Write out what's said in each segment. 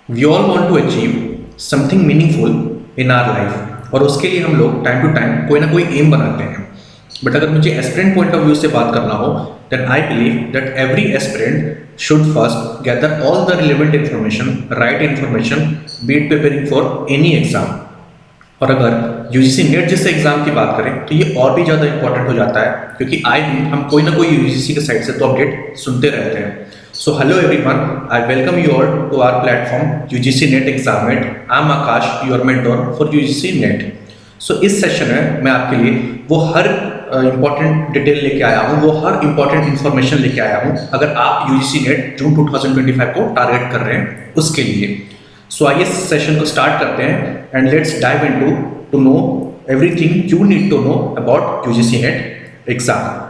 We all want to achieve something meaningful in our life और उसके लिए हम लोग टाइम टू टाइम कोई ना कोई एम बनाते हैं। बट अगर मुझे एस्पिरेंट पॉइंट ऑफ व्यू से बात करना हो, then I believe that every aspirant should first gather all the relevant information, right information, be it preparing for any exam. और अगर यूजीसी नेट जैसे एग्जाम की बात करें तो ये और भी ज़्यादा इंपॉर्टेंट हो जाता है, क्योंकि आई थिंक हम कोई ना कोई यूजीसी के साइड से तो अपडेट सुनते रहते हैं। So hello everyone, I welcome you all to our platform UGC NET examination. I am Akash, your mentor for UGC NET. So इस सेशन में मैं आपके लिए वो हर इंपॉर्टेंट डिटेल लेके आया हूँ, वो हर इंपॉर्टेंट इन्फॉर्मेशन लेके आया हूँ अगर आप यूजीसी नेट जून 2025 को टारगेट कर रहे हैं उसके लिए। सो आइए इस सेशन को स्टार्ट करते हैं and let's dive into to know everything you need to know about UGC NET exam.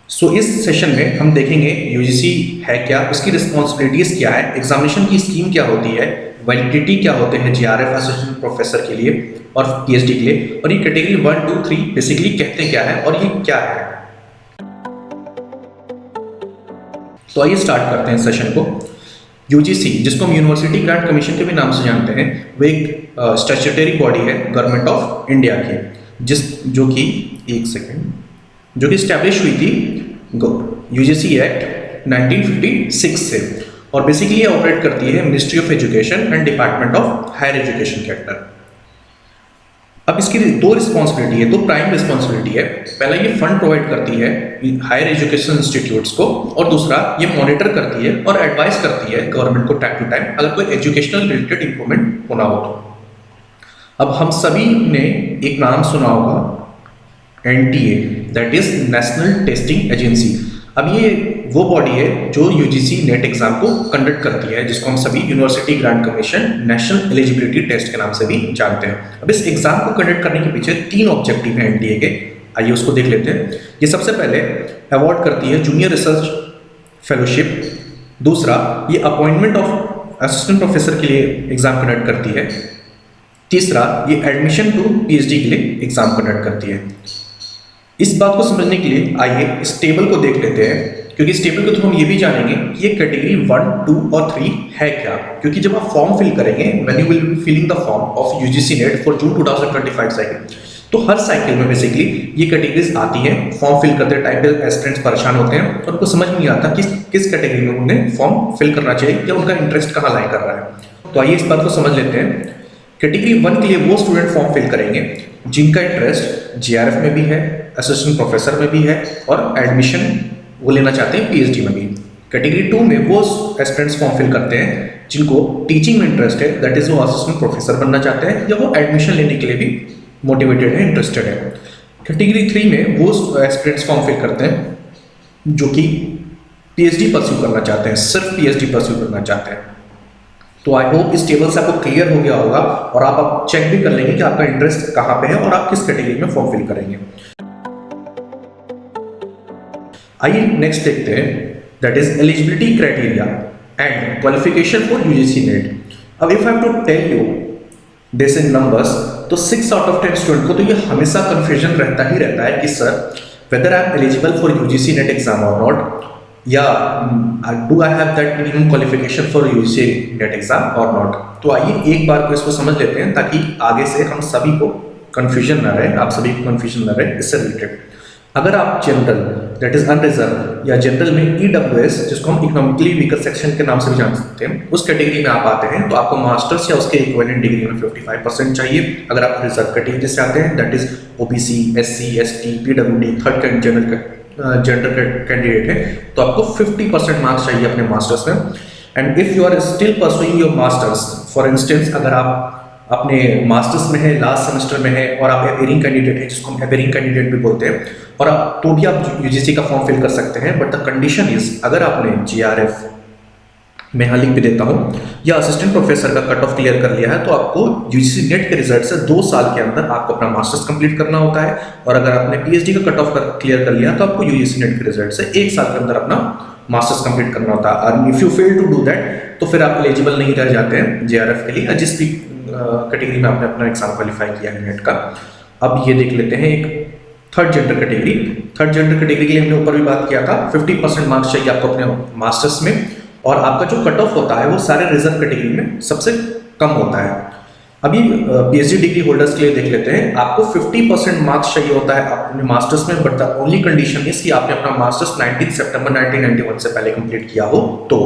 So इस सेशन में हम देखेंगे यूजीसी है क्या, उसकी रिस्पॉन्सिबिलिटीज क्या है, एग्जामिनेशन की स्कीम क्या होती है, वैलिडिटी क्या होते हैं जीआरएफ असिस्टेंट प्रोफेसर के लिए और पीएचडी के लिए, और ये कैटेगरी 1, 2, 3 बेसिकली कहते क्या है और ये क्या है। तो आइए स्टार्ट करते हैं सेशन को। यूजीसी, जिसको हम यूनिवर्सिटी ग्रांट कमीशन के भी नाम से जानते हैं, वो एक स्टैट्यूटरी बॉडी है गवर्नमेंट ऑफ इंडिया की, जो कि स्टैब्लिश हुई थी यूजीसी एक्ट 1956 से, और बेसिकली ये ऑपरेट करती है ministry of education and department of higher education के अंडर। अब इसकी दो रिस्पॉन्सिबिलिटी है, दो प्राइम रिस्पॉन्सिबिलिटी है। पहला, ये फंड प्रोवाइड करती है हायर एजुकेशन इंस्टीट्यूट्स को, और दूसरा ये मॉनिटर करती है और एडवाइस करती है गवर्नमेंट को टाइम टू टाइम अगर कोई एजुकेशनल रिलेटेड इंप्रूवमेंट होना हो तो। अब हम सभी ने एक नाम सुना होगा, NTA, that is National Testing Agency. अब ये वो बॉडी है जो यूजीसी नेट एग्जाम को कंडक्ट करती है, जिसको हम सभी University Grant Commission National Eligibility Test के नाम से भी जानते हैं। अब इस एग्जाम को कंडक्ट करने के पीछे 3 ऑब्जेक्टिव हैं एनटीए के, आइए उसको देख लेते हैं। ये सबसे पहले अवार्ड करती है जूनियर रिसर्च फेलोशिप। दूसरा, ये अपॉइंटमेंट ऑफ असिस्टेंट प्रोफेसर के लिए एग्जाम कंडक्ट करती है। तीसरा, ये एडमिशन टू पीएचडी के लिए एग्जाम कंडक्ट करती है। इस बात को समझने के लिए आइए इस टेबल को देख लेते हैं, क्योंकि इस टेबल के थ्रू हम ये भी जानेंगे कि ये कैटेगरी 1, 2 और 3 है क्या। क्योंकि जब आप फॉर्म फिल करेंगे, when you will be filling the form of UGC NET for June 2025 cycle, तो हर साइकिल में बेसिकली ये कैटेगरीज आती हैं। फॉर्म फिल करते टाइम पे एस्पिरेंट्स परेशान होते हैं और उनको समझ नहीं आता किस कैटेगरी में उन्हें फॉर्म फिल करना चाहिए या उनका इंटरेस्ट कहाँ लाई कर रहा है। तो आइए इस बात को समझ लेते हैं। कैटेगरी 1 के लिए वो स्टूडेंट फॉर्म फिल करेंगे जिनका इंटरेस्ट जीआरएफ में भी है, असिस्टेंट प्रोफेसर में भी है और एडमिशन वो लेना चाहते हैं पीएचडी में भी। कैटेगरी 2 में वो एस्पिरेंट्स फॉर्म फिल करते हैं जिनको टीचिंग में इंटरेस्ट है, दैट इज वो असिस्टेंट प्रोफेसर बनना चाहते हैं या वो एडमिशन लेने के लिए भी मोटिवेटेड है, इंटरेस्टेड है। कैटेगरी 3 में वो एस्पिरेंट्स फॉर्म फिल करते हैं जो कि पीएचडी परस्यू करना चाहते हैं, सिर्फ पीएचडी परस्यू करना चाहते हैं। तो आई होप इस टेबल से आपको क्लियर हो गया होगा और आप चेक भी कर लेंगे कि आपका इंटरेस्ट कहाँ पे है और आप किस कैटेगरी में फॉर्म फिल करेंगे। आइए नेक्स्ट देखते हैं, that is eligibility criteria and qualification for UGC NET. अब if I have to tell you this in numbers, तो 6 आउट ऑफ 10 स्टूडेंट को तो ये हमेशा कंफ्यूजन रहता है कि sir whether I am eligible for UGC NET exam और नॉट, या do I have that minimum qualification for UGC NET exam और नॉट। तो आइए एक बार को इसको समझ लेते हैं ताकि आगे से हम सभी को कंफ्यूजन ना रहे, आप सभी को कंफ्यूजन ना रहे इससे रिलेटेड। अगर आप जनरल, दैट इज अनरिजर्व, या जनरल में ईडब्ल्यूएस, जिसको हम इकोनॉमिकली वीकर सेक्शन के नाम से भी जान सकते हैं, उस कैटेगरी में आप आते हैं तो आपको मास्टर्स या उसके इक्विवेलेंट डिग्री में 55% चाहिए। अगर आप रिजर्व कैटेगरी से आते हैं, that is OBC, SC, ST, PWD, third gender candidate है, तो आपको 50% मार्क्स चाहिए अपने मास्टर्स में। And if you are still pursuing your masters, for instance अगर आप अपने मास्टर्स में है, लास्ट सेमेस्टर में है और आप एवेरिंग कैंडिडेट है, जिसको हम एवेरिंग कैंडिडेट भी बोलते हैं, और आप तो भी आप यूजीसी का फॉर्म फिल कर सकते हैं। बट द कंडीशन इज, अगर आपने जीआरएफ में यहाँ लिख भी देता हूँ या असिस्टेंट प्रोफेसर का कट ऑफ क्लियर कर लिया है, तो आपको यूजीसी नेट के रिजल्ट से 2 साल के अंदर आपको अपना मास्टर्स कंप्लीट करना होता है। और अगर आपने पीएचडी का कट ऑफ क्लियर कर लिया तो आपको यूजीसी नेट के रिजल्ट से 1 साल के अंदर अपना मास्टर्स कंप्लीट करना होता है। और if you fail to do that, तो फिर आप एलिजिबल नहीं रह जाते हैं जीआरएफ के लिए या जिस भी कैटेगरी में आपने अपना एग्जाम क्वालिफाई किया है नेट का। अब ये देख लेते हैं एक third gender category. Third gender category के लिए हमने ऊपर भी बात किया था, 50% मार्क्स चाहिए आपको अपने मास्टर्स में और आपका जो कट ऑफ होता है वो सारे रिजर्व कैटेगरी में सबसे कम होता है। अभी पीएचडी डिग्री होल्डर्स के लिए देख लेते हैं। आपको 50% मार्क्स चाहिए होता है अपने मास्टर्स में, but the only condition is कि आपने अपना मास्टर्स 19 सितंबर 1991 से पहले कंप्लीट किया हो। तो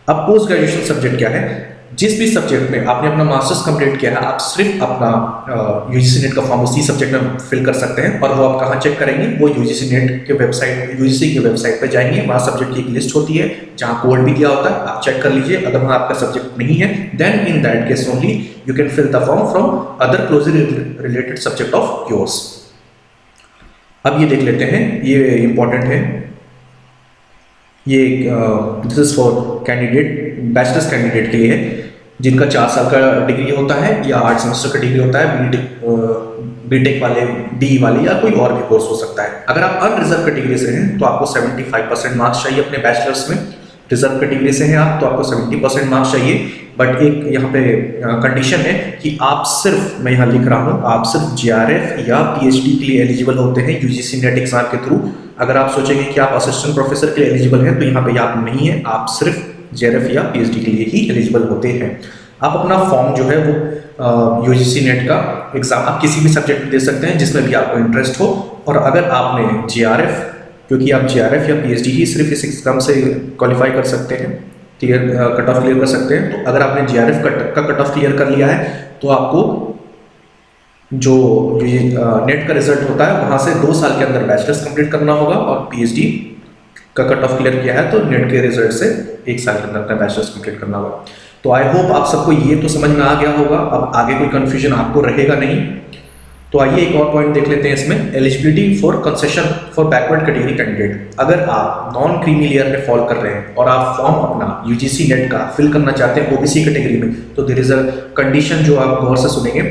अब पोस्ट ग्रेजुएशन सब्जेक्ट क्या है? जिस भी सब्जेक्ट में आपने अपना मास्टर्स कंप्लीट किया है, आप सिर्फ अपना यूजीसी नेट का फॉर्म उसी सब्जेक्ट में फिल कर सकते हैं। और वो आप कहाँ चेक करेंगे? वो यूजीसी नेट के वेबसाइट, यूजीसी की वेबसाइट पे जाएंगे, वहाँ सब्जेक्ट की एक लिस्ट होती है जहाँ कोड भी दिया होता है, आप चेक कर लीजिए। अगर वहाँ आपका सब्जेक्ट नहीं है, then in that case only you can fill the form from other closely related subject of yours. अब ये देख लेते हैं, ये इंपॉर्टेंट है। ये this is for candidate, bachelors candidate के लिए है जिनका 4 साल का डिग्री होता है या 8 सेमेस्टर का डिग्री होता है, बीटेक वाले, बी वाले या कोई और भी कोर्स हो सकता है। अगर आप अनरिजर्व कैटेगरी से हैं तो आपको 75% मार्क्स चाहिए अपने बैचलर्स में। रिजर्व कैटेगरी से हैं आप तो आपको 70% मार्क्स चाहिए। बट एक यहाँ पे कंडीशन है कि आप सिर्फ, मैं यहाँ लिख रहा हूँ, आप सिर्फ जेआरएफ या पीएचडी के लिए एलिजिबल होते हैं यूजीसी नेट एग्जाम के थ्रू। अगर आप सोचेंगे कि आप असिस्टेंट प्रोफेसर के लिए एलिजिबल हैं तो यहाँ पे आप नहीं है, आप सिर्फ जेआरएफ या पीएचडी के लिए ही एलिजिबल होते हैं। आप अपना फॉर्म जो है वो यूजीसी नेट का एग्जाम आप किसी भी सब्जेक्ट में दे सकते हैं जिसमें भी आपको इंटरेस्ट हो। और अगर आपने जेआरएफ, क्योंकि आप जेआरएफ या पीएचडी ही सिर्फ इस एग्जाम से क्वालिफाई कर सकते हैं, क्लियर कट ऑफ क्लियर कर सकते हैं, तो अगर आपने जेआरएफ का कट ऑफ क्लियर कर लिया है तो आपको जो ये नेट का रिजल्ट होता है वहाँ से 2 साल के अंदर बैचलर्स कंप्लीट करना होगा, और पीएचडी का कट ऑफ क्लियर किया है तो नेट के रिजल्ट से 1 साल के अंदर अपना बैचलर्स कंप्लीट करना होगा। तो आई होप आप सबको ये तो समझ में आ गया होगा, अब आगे कोई कंफ्यूजन आपको रहेगा नहीं। तो आइए एक और पॉइंट देख लेते हैं इसमें, eligibility for concession for backward category candidate. अगर आप नॉन क्रीमी लेयर में फॉल कर रहे हैं और आप फॉर्म अपना यूजीसी नेट का फिल करना चाहते हैं ओबीसी कैटेगरी में, तो देयर इज अ कंडीशन जो आप गौर से सुनेंगे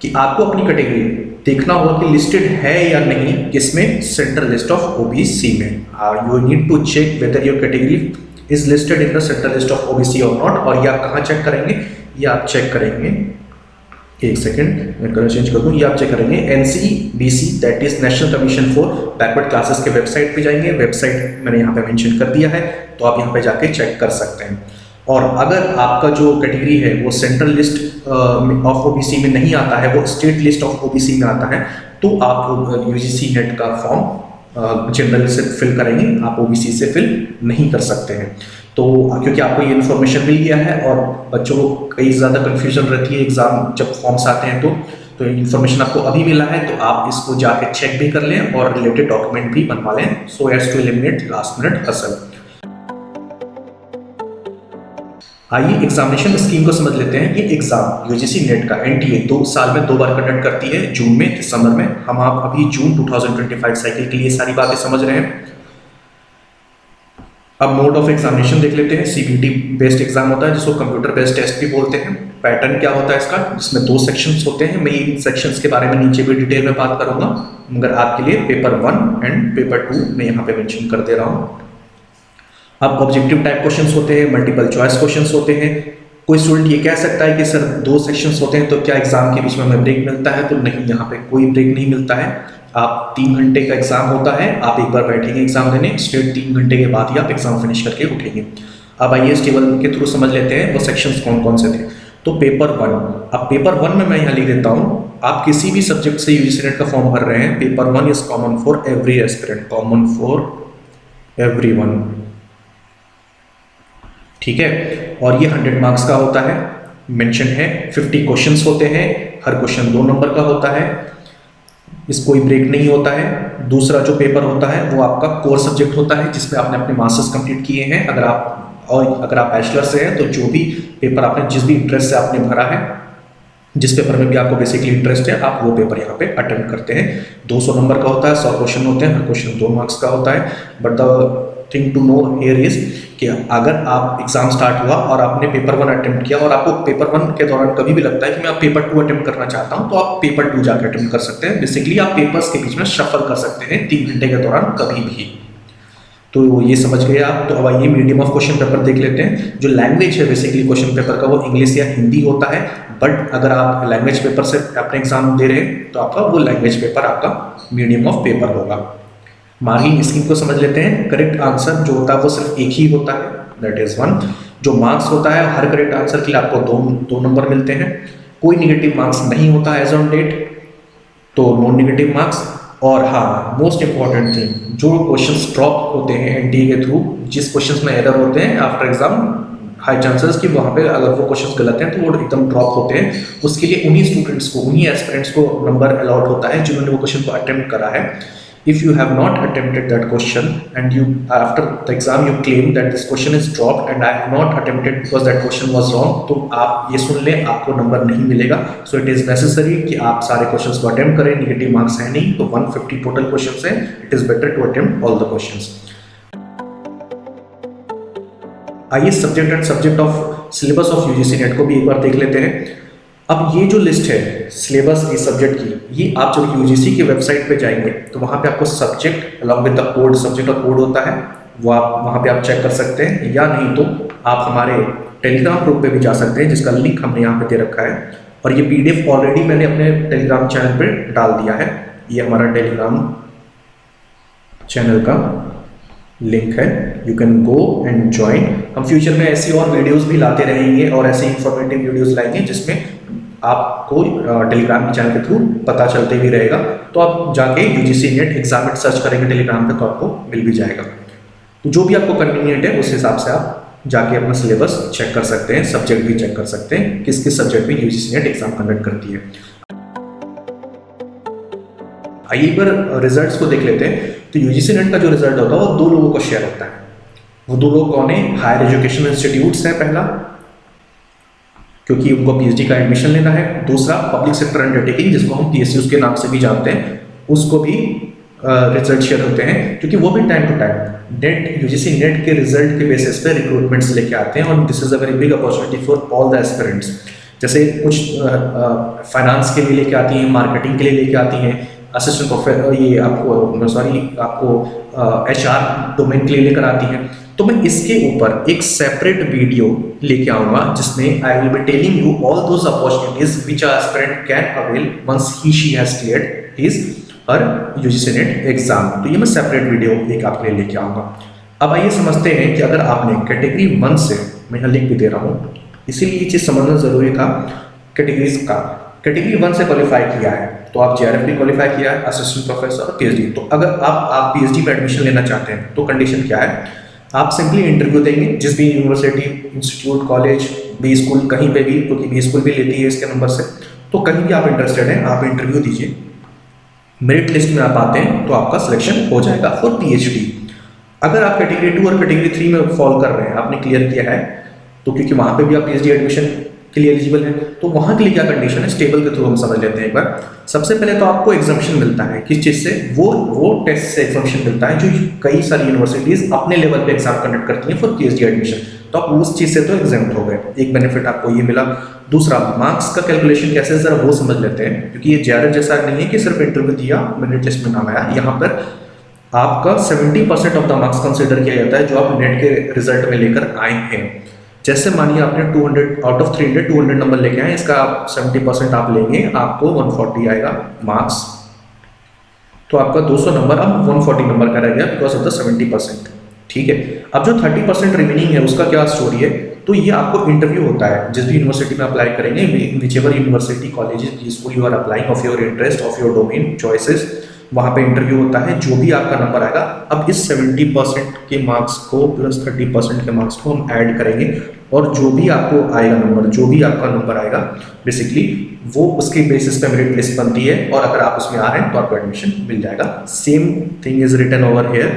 कि आपको अपनी कैटेगरी देखना होगा कि लिस्टेड है या नहीं किसमें, सेंट्रल लिस्ट ऑफ ओबीसी में। You need to check whether your category is listed in the central list of OBC और नॉट। और ये आप कहाँ चेक करेंगे? ये आप चेक करेंगे, एक सेकंड मैं कलर चेंज कर दूं, ये आप चेक करेंगे NCBC, that is national commission for backward classes के वेबसाइट पे जाएंगे। वेबसाइट मैंने यहाँ पे मेंशन कर दिया है, तो आप यहाँ पे जाके चेक कर सकते हैं। और अगर आपका जो कैटेगरी है वो सेंट्रल लिस्ट ऑफ ओबीसी में नहीं आता है, वो स्टेट लिस्ट ऑफ ओबीसी में आता है, तो आप यूजीसी नेट का फॉर्म जनरल से फिल करेंगे, आप ओबीसी से फिल नहीं कर सकते हैं। तो क्योंकि आपको ये इन्फॉर्मेशन मिल गया है और बच्चों को कई ज़्यादा कन्फ्यूजन रहती है एग्जाम जब फॉर्म्स आते हैं, तो इन्फॉर्मेशन आपको अभी मिला है, तो आप इसको जाके चेक भी कर लें और रिलेटेड डॉक्यूमेंट भी बनवा लें, so as to eliminate last minute hassle. आइए एग्जामिनेशन स्कीम को समझ लेते हैं। ये एग्जाम यूजीसी नेट का एनटीए 2 साल में 2 बार कंडक्ट करती है, जून में, दिसंबर में। हम आप अभी जून 2025 साइकिल के लिए सारी बातें समझ रहे हैं। अब मोड ऑफ एग्जामिनेशन देख लेते हैं। सीबीटी बेस्ड एग्जाम होता है जिसको कंप्यूटर बेस्ड टेस्ट भी बोलते हैं। पैटर्न क्या होता है इसका, जिसमें 2 सेक्शंस होते हैं। मैं इन सेक्शंस के बारे में नीचे भी डिटेल में बात करूंगा, मगर आपके लिए पेपर 1 एंड पेपर 2 मैं यहाँ पे मेंशन कर दे रहा हूँ। अब ऑब्जेक्टिव टाइप क्वेश्चंस होते हैं, मल्टीपल चॉइस क्वेश्चंस होते हैं। कोई स्टूडेंट ये कह सकता है कि सर 2 सेक्शंस होते हैं तो क्या एग्जाम के बीच में हमें ब्रेक मिलता है? तो नहीं, यहाँ पे कोई ब्रेक नहीं मिलता है। आप 3 घंटे का एग्जाम होता है, आप एक बार बैठेंगे एग्जाम देने, स्ट्रेट 3 घंटे के बाद ही आप एग्जाम फिनिश करके उठेंगे। अब आइए इस टेबल के थ्रू समझ लेते हैं वो सेक्शंस कौन कौन से थे। तो पेपर 1, अब पेपर 1 में मैं यहाँ लिख देता हूँ, आप किसी भी सब्जेक्ट से यूजीसी नेट का फॉर्म भर रहे हैं, paper 1 is common for every aspirant, common for everyone, ठीक है। और ये 100 मार्क्स का होता है, मेंशन है। 50 क्वेश्चंस होते हैं, हर क्वेश्चन 2 नंबर का होता है, इस कोई ब्रेक नहीं होता है। दूसरा जो पेपर होता है वो आपका कोर सब्जेक्ट होता है जिसमें आपने अपने मास्टर्स कंप्लीट किए हैं। अगर आप बैचलर से हैं तो जो भी पेपर आपने जिस भी इंटरेस्ट से आपने भरा है, जिस पेपर में भी आपको बेसिकली इंटरेस्ट है, आप वो पेपर यहाँ पे अटेम्प्ट करते हैं। 200 नंबर का होता है, 100 क्वेश्चन होते हैं, हर क्वेश्चन 2 मार्क्स का होता है। But the thing to know here is कि अगर आप एग्जाम स्टार्ट हुआ और आपने पेपर 1 अटेम्प्ट किया और आपको पेपर 1 के दौरान कभी भी लगता है कि मैं आप पेपर 2 अटेम्प्ट करना चाहता हूं, तो आप पेपर 2 जाकर अटेम्प्ट कर सकते हैं। बेसिकली आप पेपर्स के बीच में शफल कर सकते हैं 3 घंटे के दौरान कभी भी। तो ये समझ गए आप। तो अब आइए मीडियम ऑफ क्वेश्चन पेपर देख लेते हैं। जो लैंग्वेज है बेसिकली क्वेश्चन पेपर का वो इंग्लिश या हिंदी होता है, बट अगर आप लैंग्वेज पेपर से अपने एग्जाम दे रहे हैं तो आपका वो लैंग्वेज पेपर आपका मीडियम ऑफ पेपर होगा। मार्किंग स्कीम को समझ लेते हैं। करेक्ट आंसर जो होता है वो सिर्फ एक ही होता है, दैट इज 1। जो मार्क्स होता है हर करेक्ट आंसर के लिए आपको दो नंबर मिलते हैं। कोई निगेटिव मार्क्स नहीं होता एज ऑन डेट, तो नो निगेटिव मार्क्स। और हाँ, मोस्ट इंपॉर्टेंट थिंग, जो क्वेश्चंस ड्रॉप होते हैं एनटीए के थ्रू, जिस क्वेश्चंस में एरर होते हैं आफ्टर एग्जाम, हाई चांसेस कि वहाँ पे अगर वो क्वेश्चंस गलत हैं तो वो एकदम ड्रॉप होते हैं। उसके लिए उन्हीं स्टूडेंट्स को, उन्हीं एस्पिरेंट्स को नंबर अलॉट होता है जिन्होंने वो क्वेश्चन को अटेम्प्ट करा है। If you have not attempted that question and you after the exam you claim that this question is dropped and I have not attempted because that question was wrong, तो आप ये सुन लें, आपको number नहीं मिलेगा। So it is necessary कि आप सारे क्वेश्चंस को अटेम्प्ट करें। निगेटिव मार्क्स है नहीं, तो 150 टोटल क्वेश्चंस हैं। It is better to attempt all the questions. आइए subject of syllabus of UGC NET को भी एक बार देख लेते हैं। अब ये जो लिस्ट है सिलेबस की सब्जेक्ट की, ये आप जब यूजीसी की वेबसाइट पे जाएंगे तो वहाँ पे आपको subject along with the code, subject और कोड होता है, वो आप वहाँ पे आप चेक कर सकते हैं। या नहीं तो आप हमारे टेलीग्राम ग्रुप पे भी जा सकते हैं, जिसका लिंक हमने यहाँ पे दे रखा है। और ये पीडीएफ ऑलरेडी मैंने अपने टेलीग्राम चैनल पे डाल दिया है। ये हमारा टेलीग्राम चैनल का लिंक है, you can go and join. हम फ्यूचर में ऐसी और वीडियोस भी लाते रहेंगे और ऐसे इंफॉर्मेटिव वीडियोस लाएंगे जिसमें आपको टेलीग्राम चैनल के थ्रू पता चलते भी रहेगा। तो आप जाके यूजीसी नेट एग्जामिनेट सर्च करेंगे टेलीग्राम पे तो आपको मिल भी जाएगा। तो जो भी आपको कन्वीनियंट है उस हिसाब से आप जाके अपना सिलेबस चेक कर सकते हैं, सब्जेक्ट भी चेक कर सकते हैं, किस किस सब्जेक्ट में यूजीसी नेट एग्जाम कंडक्ट करती है। आइए एक बार रिजल्ट्स को देख लेते हैं। तो यूजीसी नेट का जो रिजल्ट होता है वो दो लोगों को शेयर होता है। वो दो लोग कौन है? हायर एजुकेशन इंस्टीट्यूट्स है पहला, क्योंकि उनको पीएचडी का एडमिशन लेना है। दूसरा पब्लिक सेक्टर अंडरटेकिंग, जिसको हम पीएसयूज के नाम से भी जानते हैं, उसको भी रिजल्ट शेयर होते हैं, क्योंकि वो भी time to time NET UGC NET के रिजल्ट के बेसिस पे रिक्रूटमेंट्स लेके आते हैं। और this is a very big opportunity for all the aspirants. जैसे कुछ फाइनेंस के लिए लेके आती हैं, मार्केटिंग के लिए लेके आती हैं, असिस्टेंट प्रोफेसर, ये आपको एचआर डोमेन के लिए लेकर आती हैं। तो मैं इसके ऊपर एक सेपरेट वीडियो लेके आऊंगा जिसमें I will be telling you all those opportunities which are aspirant can avail once he she has cleared his her UGC NET exam. तो ये मैं सेपरेट वीडियो एक आपके लिए लेके आऊंगा। अब आइए समझते हैं कि अगर आपने कैटेगरी 1 से, मैं यहाँ लिंक भी दे रहा हूँ, इसीलिए ये चीज़ समझना जरूरी था कैटेगरीज का। कैटेगरी 1 से क्वालिफाई किया है तो आप जेआरएफ भी क्वालिफाई किया है, असिस्टेंट प्रोफेसर और पीएचडी। तो अगर आप पीएचडी में एडमिशन लेना चाहते हैं तो कंडीशन क्या है? आप सिंपली इंटरव्यू देंगे जिस भी university, institute, college, B school, कहीं पे भी, क्योंकि बी स्कूल भी लेती है इसके नंबर से, तो कहीं भी आप इंटरेस्टेड हैं आप इंटरव्यू दीजिए। मेरिट लिस्ट में आप आते हैं तो आपका सिलेक्शन हो जाएगा फॉर पीएचडी। अगर आप कैटेगरी 2 और कैटेगरी 3 में फॉल कर रहे हैं, आपने क्लियर किया है, तो क्योंकि वहाँ पे भी आप पीएचडी एडमिशन के लिए एलिजिबल है, तो वहाँ के लिए क्या कंडीशन है स्टेबल के थ्रू हम समझ लेते हैं एक बार। सबसे पहले तो आपको एग्जामिशन मिलता है, किस चीज़ से? वो टेस्ट से एग्जामिशन मिलता है जो कई सारी यूनिवर्सिटीज अपने लेवल पे एग्जाम कंडक्ट करती हैं फॉर पीएचडी एडमिशन। तो आप उस चीज़ से तो एग्जाम्प्ट हो गए, एक बेनिफिट आपको ये मिला। दूसरा, मार्क्स का कैलकुलेशन कैसे, जरा वो समझ लेते हैं, क्योंकि ये जेआरएफ जैसा नहीं है कि सिर्फ इंटरव्यू दिया मेरिट लिस्ट में नाम आया। यहाँ पर आपका 70% ऑफ द मार्क्स कंसिडर किया जाता है जो आप नेट के रिजल्ट में लेकर आए हैं। जैसे मानिए आपने 200 आउट ऑफ 300 200 नंबर लेके आए, इसका आप 70% आप लेंगे, आपको 140 आएगा मार्क्स। तो आपका 200 नंबर अब 140 नंबर का रह गया बिकॉज ऑफ द 70%। ठीक है, अब जो 30% रिमेनिंग है उसका क्या स्टोरी है? तो ये आपको इंटरव्यू होता है जिस भी यूनिवर्सिटी में अप्लाई करेंगे, whichever university, college, school you are applying of your interest, of your domain choices, वहाँ पे इंटरव्यू होता है। जो भी आपका नंबर आएगा, अब इस 70% के मार्क्स को प्लस 30% के मार्क्स को हम ऐड करेंगे और जो भी आपको आएगा नंबर, जो भी आपका नंबर आएगा बेसिकली वो उसके बेसिस पे मेरिट लिस्ट बनती है। और अगर आप उसमें आ रहे हैं तो आपको एडमिशन मिल जाएगा। Same thing is written over here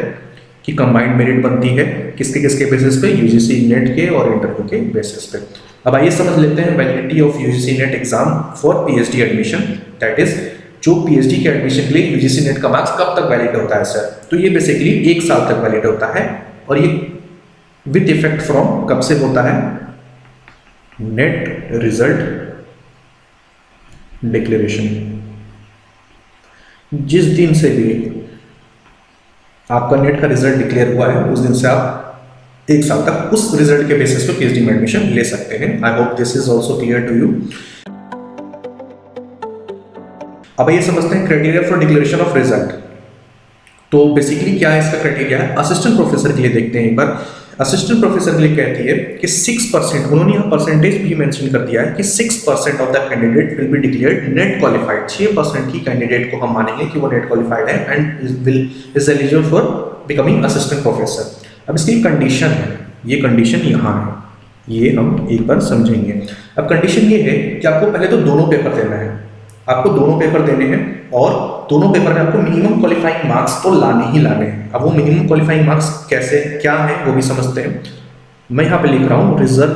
कि कंबाइंड मेरिट बनती है किसके किसके बेसिस पे? यूजीसी नेट के और इंटरव्यू के बेसिस पे। अब आइए समझ लेते हैं validity of UGC NET exam for PhD admission. That is जो पीएचडी के एडमिशन के लिए यूजीसी नेट का मार्क्स कब तक वैलिड होता है सर? तो ये बेसिकली 1 साल तक वैलिड होता है और ये विद इफेक्ट फ्रॉम कब से होता है? Net result declaration. जिस दिन से भी आपका नेट का रिजल्ट डिक्लेयर हुआ है उस दिन से आप 1 साल तक उस रिजल्ट के बेसिस पे पीएचडी में एडमिशन ले सकते हैं। I hope this is also clear to you. अब ये समझते हैं criteria for declaration of result. तो बेसिकली क्या है इसका क्राइटेरिया है? असिस्टेंट प्रोफेसर के लिए देखते हैं एक बार। असिस्टेंट प्रोफेसर के लिए कहती है कि 6%, उन्होंने यहाँ परसेंटेज भी मेंशन कर दिया है कि 6% of the candidate will be declared net qualified. 6% की कैंडिडेट को हम मानेंगे कि वो नेट क्वालिफाइड है and is eligible for becoming assistant professor. अब इसकी कंडीशन है, ये कंडीशन यहाँ है, ये हम एक बार समझेंगे। अब कंडीशन ये है कि आपको पहले तो दोनों पेपर देना है, आपको दोनों पेपर देने हैं और दोनों पेपर में आपको मिनिमम क्वालिफाइंग मार्क्स तो लाने ही लाने हैं। अब वो मिनिमम क्वालिफाइंग मार्क्स कैसे क्या है वो भी समझते हैं। मैं यहाँ पे लिख रहा हूँ रिजर्व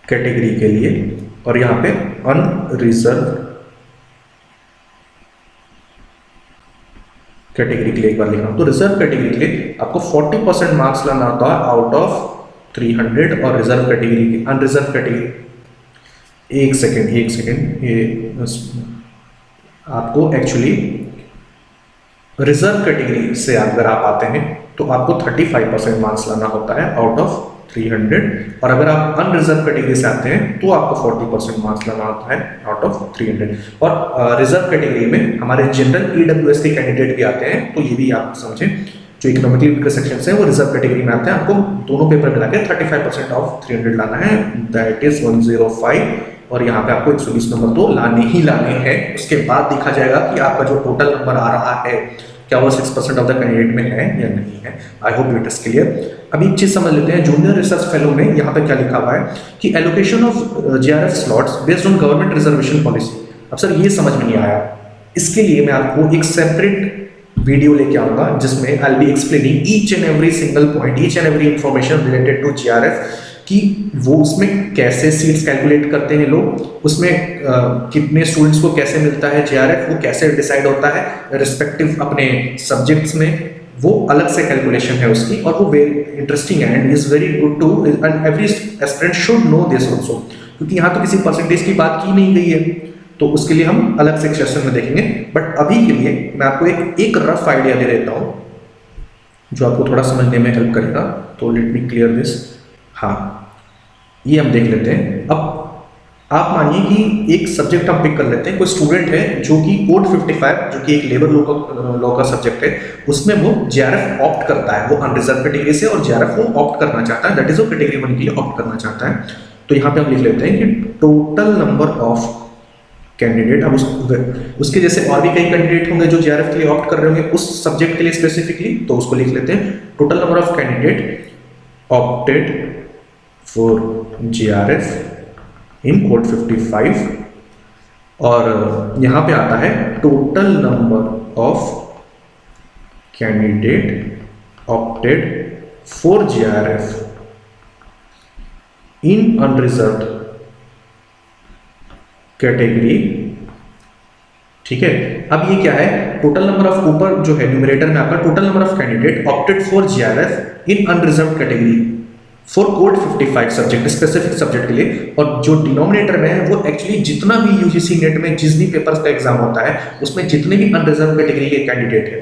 कैटेगरी के लिए और यहाँ पे अनरिजर्व कैटेगरी के लिए एक बार लिख रहा हूँ। तो रिजर्व कैटेगरी के लिए आपको 40% मार्क्स लाना होता है आउट ऑफ 300 और रिजर्व कैटेगरी की अनरिजर्व कैटेगरी, एक सेकेंड ये आपको एक्चुअली रिजर्व कैटेगरी से अगर आप आते हैं तो आपको 35% मार्क्स लाना होता है आउट ऑफ 300 और अगर आप अनरिजर्व कैटेगरी से आते हैं तो आपको 40% मार्क्स लाना होता है आउट ऑफ 300। और रिजर्व कैटेगरी में हमारे जनरल ईडब्ल्यूएस के कैंडिडेट भी आते हैं, तो ये भी आप समझें जो इकोनॉमिकली वीकर सेक्शन है वो रिजर्व कैटेगरी में आते हैं। आपको दोनों पेपर मिला के 35% ऑफ 300 लाना है, दैट इज 105 और यहाँ पे आपको 120 नंबर तो लाने ही लाने हैं। उसके बाद देखा जाएगा कि आपका जो टोटल नंबर आ रहा है क्या वो 6% ऑफ द कैंडिडेट में है या नहीं है। I hope it is clear. अभी एक चीज समझ लेते हैं, जूनियर रिसर्च फेलो में यहाँ पे क्या लिखा हुआ है कि allocation of JRF slots based on government reservation policy. अब सर ये समझ में नहीं आया, इसके लिए मैं आपको एक सेपरेट वीडियो लेके आऊंगा जिसमें I will be explaining each and every single point, each and every information related to JRF कि वो उसमें कैसे सीट्स कैलकुलेट करते हैं लोग, उसमें कितने स्टूडेंट्स को कैसे मिलता है जीआरएफ, वो कैसे डिसाइड होता है रिस्पेक्टिव अपने सब्जेक्ट्स में, वो अलग से कैलकुलेशन है उसकी और वो वेरी इंटरेस्टिंग है and is very good to and every aspirant should know this also, क्योंकि यहाँ तो किसी परसेंटेज की बात की नहीं गई है, तो उसके लिए हम अलग से एक सेशन में देखेंगे। बट अभी के लिए मैं आपको एक रफ आइडिया दे देता हूँ जो आपको थोड़ा समझने में हेल्प करेगा। तो लेट मी क्लियर दिस। हाँ, ये हम देख लेते हैं। अब आप मानिए कि एक सब्जेक्ट हम पिक कर लेते हैं, कोई स्टूडेंट है जो कि कोड 55 जो कि एक लेबर लॉ का सब्जेक्ट है, उसमें वो जेआरएफ ऑप्ट करता है, वो अनरिजर्व कैटेगरी से और जेआरएफ वो ऑप्ट करना चाहता है, दैट इज वो कैटेगरी 1 के लिए ऑप्ट करना चाहता है। तो यहाँ पे हम लिख लेते हैं कि टोटल नंबर ऑफ कैंडिडेट, अब उसके जैसे और भी कई कैंडिडेट होंगे जो जीआरएफ के लिए ऑप्ट कर रहे होंगे उस सब्जेक्ट के लिए स्पेसिफिकली, तो उसको लिख लेते हैं total number of candidate opted for GRF in code 55 और यहाँ पे आता है total number of candidate opted for GRF in unreserved category. ठीक है, अब ये क्या है, टोटल नंबर ऑफ, ऊपर जो है न्यूमरेटर में आपका total number of candidate opted for GRF in unreserved category for code 55 subject, specific subject के लिए, और जो डिनोमिनेटर में है वो एक्चुअली जितना भी यूजीसी नेट में जिस भी पेपर्स का एग्जाम होता है उसमें जितने भी अनरिजर्व कैटेगरी के कैंडिडेट है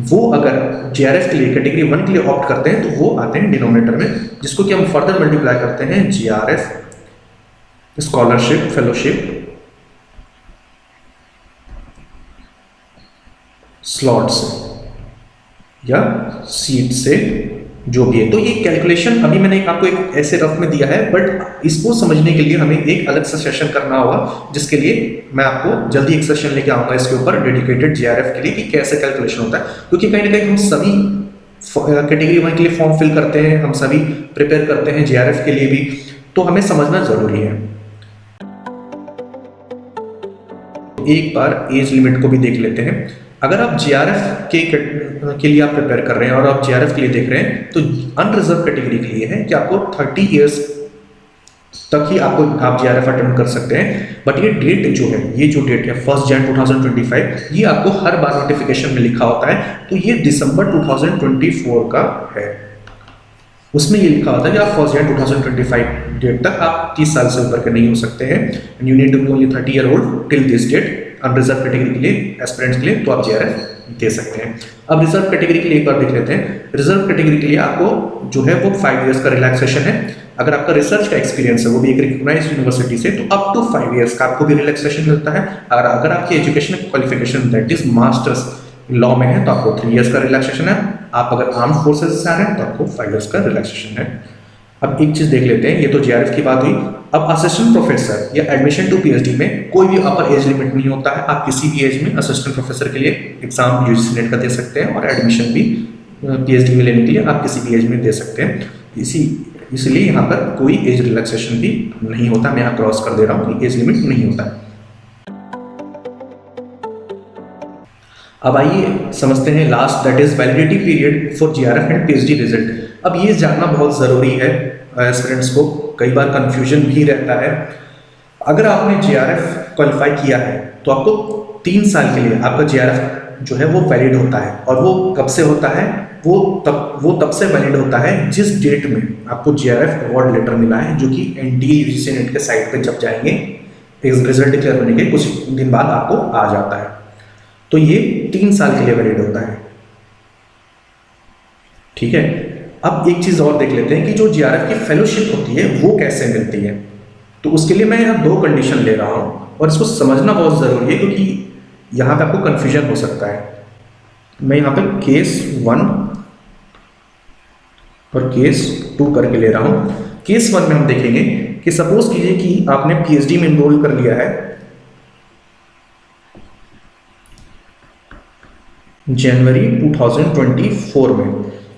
वो अगर जीआरएफ के लिए कैटेगरी 1 के लिए ऑप्ट करते हैं तो वो आते हैं डिनोमिनेटर में, जिसको कि हम फर्दर मल्टीप्लाई करते हैं जीआरएफ स्कॉलरशिप फेलोशिप स्लॉट से या सीट से जो भी है। तो ये कैलकुलेशन अभी मैंने आपको एक ऐसे रफ में दिया है, बट इसको समझने के लिए हमें एक अलग सा सेशन करना होगा, जिसके लिए मैं आपको जल्दी एक सेशन लेके आऊंगा इसके ऊपर डेडिकेटेड जीआरएफ के लिए कि कैसे कैलकुलेशन होता है, क्योंकि कहीं ना कहीं हम सभी कैटेगरी 1 के लिए फॉर्म फिल करते हैं, हम सभी प्रिपेयर करते हैं जीआरएफ के लिए भी, तो हमें समझना जरूरी है। एक बार एज लिमिट को भी देख लेते हैं। अगर आप जीआरएफ के लिए आप प्रिपेयर कर रहे हैं और आप जीआरएफ के लिए देख रहे हैं तो अनरिजर्व कैटेगरी के लिए है कि आपको 30 इयर्स तक ही आप जीआरएफ अटेम्प्ट कर सकते हैं, बट ये डेट जो है, ये जो डेट है 1 जनवरी 2025, ये आपको हर बार नोटिफिकेशन में लिखा होता है, तो ये दिसंबर 2024 का है। उसमें ये लिखा होता है कि आप 1 जनवरी 2025 डेट तक आप 30 साल से ऊपर के नहीं हो सकते हैं, you need to be only 30 year old till this date unreserve category के लिए, एस्पिरेंट्स के लिए, तो आप जीआरएफ दे सकते हैं। अब रिजर्व कैटेगरी के लिए एक बार देख लेते हैं। रिजर्व कैटेगरी के लिए आपको जो है वो 5 इयर्स का रिलैक्सेशन है। अगर आपका रिसर्च का एक्सपीरियंस है वो भी एक रिकॉग्नाइज्ड यूनिवर्सिटी से, तो अप टू 5 इयर्स का आपको भी रिलैक्सेशन मिलता है। अगर आपकी education qualification that is masters law में है तो आपको 3 इयर्स का रिलैक्सेशन है, आप अगर आर्म फोर्सेज से आ रहे हैं तो आपको 5 इयर्स का रिलैक्सेशन है। अब एक चीज़ देख लेते हैं, ये तो जेआरएफ की बात हुई। अब असिस्टेंट प्रोफेसर या एडमिशन टू पीएचडी में कोई भी अपर एज लिमिट नहीं होता है, आप किसी भी एज में असिस्टेंट प्रोफेसर के लिए एग्जाम यूजीसी नेट का दे सकते हैं, और एडमिशन भी पीएचडी में लेने के लिए आप किसी भी एज में दे सकते हैं। इसलिए यहाँ पर कोई एज रिलैक्सेशन भी नहीं होता। मैं यहाँ क्रॉस कर दे रहा हूँ कि एज लिमिट नहीं होता है। अब आइए समझते हैं last, that is validity period for GRF and PhD result. अब ये जानना बहुत ज़रूरी है एस्पिरेंट्स को, कई बार कंफ्यूजन भी रहता है। अगर आपने जीआरएफ क्वालिफाई किया है तो आपको 3 साल के लिए आपका जीआरएफ जो है वो वैलिड होता है, और वो कब से होता है, वो तब से वैलिड होता है जिस डेट में आपको जीआरएफ अवार्ड लेटर मिला है, जो कि एनटीए यूजीसी नेट के साइट पे जब जाएंगे रिजल्ट डिक्लेयर होने के कुछ दिन बाद आपको आ जाता है। तो ये 3 साल के लिए वैलिड होता है, ठीक है। अब एक चीज़ और देख लेते हैं कि जो जीआरएफ की फेलोशिप होती है वो कैसे मिलती है। तो उसके लिए मैं यहाँ 2 कंडीशन ले रहा हूँ, और इसको समझना बहुत ज़रूरी है क्योंकि यहाँ पे आपको कन्फ्यूजन हो सकता है। मैं यहाँ पे केस 1 और केस 2 करके ले रहा हूँ। केस 1 में हम देखेंगे कि सपोज कीजिए कि आपने पीएचडी में एनरोल कर लिया है जनवरी 2024 में,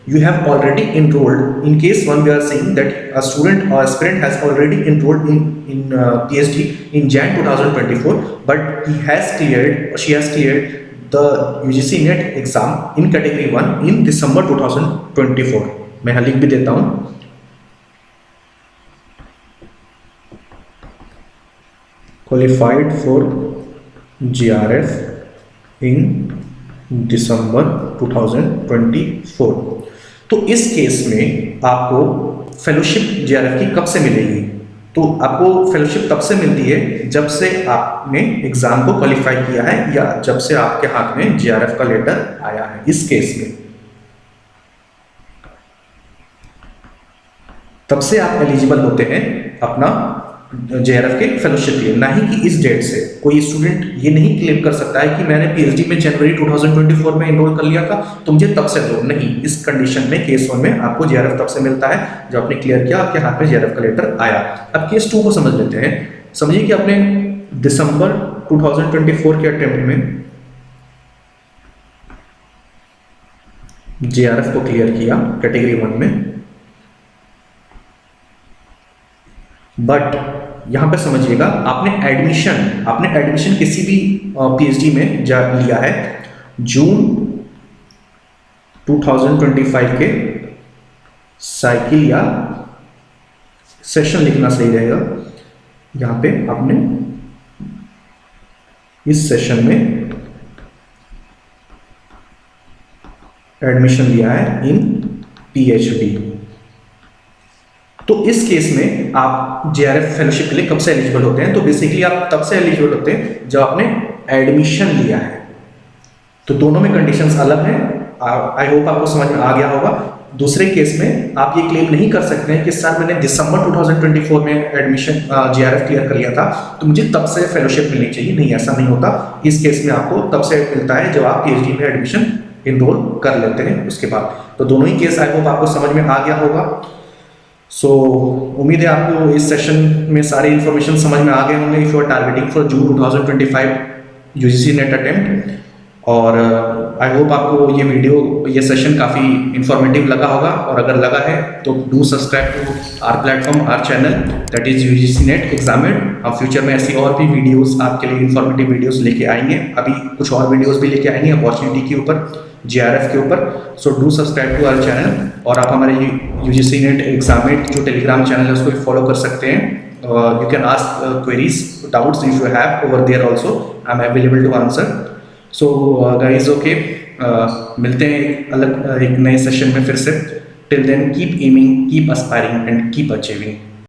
you have already enrolled. In case 1 we are saying that a student or aspirant has already enrolled in PhD in Jan 2024, but he has cleared or she has cleared the UGC NET exam in category 1 in December 2024. मैं यहाँ लिख भी देता हूँ, qualified for GRF in दिसंबर 2024। तो इस case में आपको फेलोशिप जीआरएफ की कब से मिलेगी? तो आपको फेलोशिप तब से मिलती है जब से आपने एग्जाम को क्वालिफाई किया है, या जब से आपके हाथ में जीआरएफ का लेटर आया है। इस केस में तब से आप एलिजिबल होते हैं अपना जेआरएफ के फेलोशिप के लिए, ना ही कि इस डेट से। कोई स्टूडेंट ये नहीं क्लेम कर सकता है कि मैंने पीएचडी में जनवरी 2024 में एनरोल कर लिया था तो मुझे तब से दो। नहीं, इस कंडीशन में केस 1 में आपको जेआरएफ तब से मिलता है जब आपने क्लियर किया, आपके हाथ में जेआरएफ का लेटर आया। अब केस 2 को समझ लेते हैं। समझिए कि आपने दिसंबर 2024 के अटेम्प्ट में जेआरएफ को क्लियर किया कैटेगरी 1 में, बट यहां पे समझिएगा आपने एडमिशन किसी भी पीएचडी में लिया है जून 2025 के साइकिल या सेशन लिखना सही रहेगा। यहां पे आपने इस सेशन में एडमिशन लिया है इन पीएचडी। तो इस केस में आप जेआरएफ फेलोशिप के लिए कब से एलिजिबल होते हैं? तो बेसिकली आप तब से एलिजिबल होते हैं जब आपने एडमिशन लिया है। तो दोनों में कंडीशंस अलग हैं। आई होप आपको समझ में आ गया होगा। दूसरे केस में आप ये क्लेम नहीं कर सकते हैं कि सर मैंने दिसंबर 2024 में एडमिशन जेआरएफ क्लियर कर लिया था तो मुझे तब से फेलोशिप मिलनी चाहिए। नहीं, ऐसा नहीं होता। इस केस में आपको तब से मिलता है जब आप पीएचडी में एडमिशन इनरोल कर लेते हैं उसके बाद। तो दोनों ही केस आई होप आपको समझ में आ गया होगा। सो उम्मीद है आपको इस सेशन में सारी इन्फॉर्मेशन समझ में आ गए होंगे। If you are targeting for June 2025 UGC NET attempt, और आई होप आपको ये सेशन काफ़ी इन्फॉर्मेटिव लगा होगा। और अगर लगा है तो do subscribe to our platform, our channel, that is UGC NET examined. हम फ्यूचर में ऐसी और भी वीडियोस आपके लिए इन्फॉर्मेटिव वीडियोस लेके आएंगे। अभी कुछ और वीडियोस भी लेके आएंगे अपॉर्चुनिटी के ऊपर, जीआरएफ के ऊपर। So do subscribe to our channel, और आप हमारे यूजीसी नेट एग्जामिनेड जो टेलीग्राम चैनल है उसको भी फॉलो कर सकते हैं। You can ask queries, doubts if you have over there also, I am available to answer. So guys okay, मिलते हैं एक नए सेशन में फिर से। Till then keep aiming, keep aspiring and keep achieving.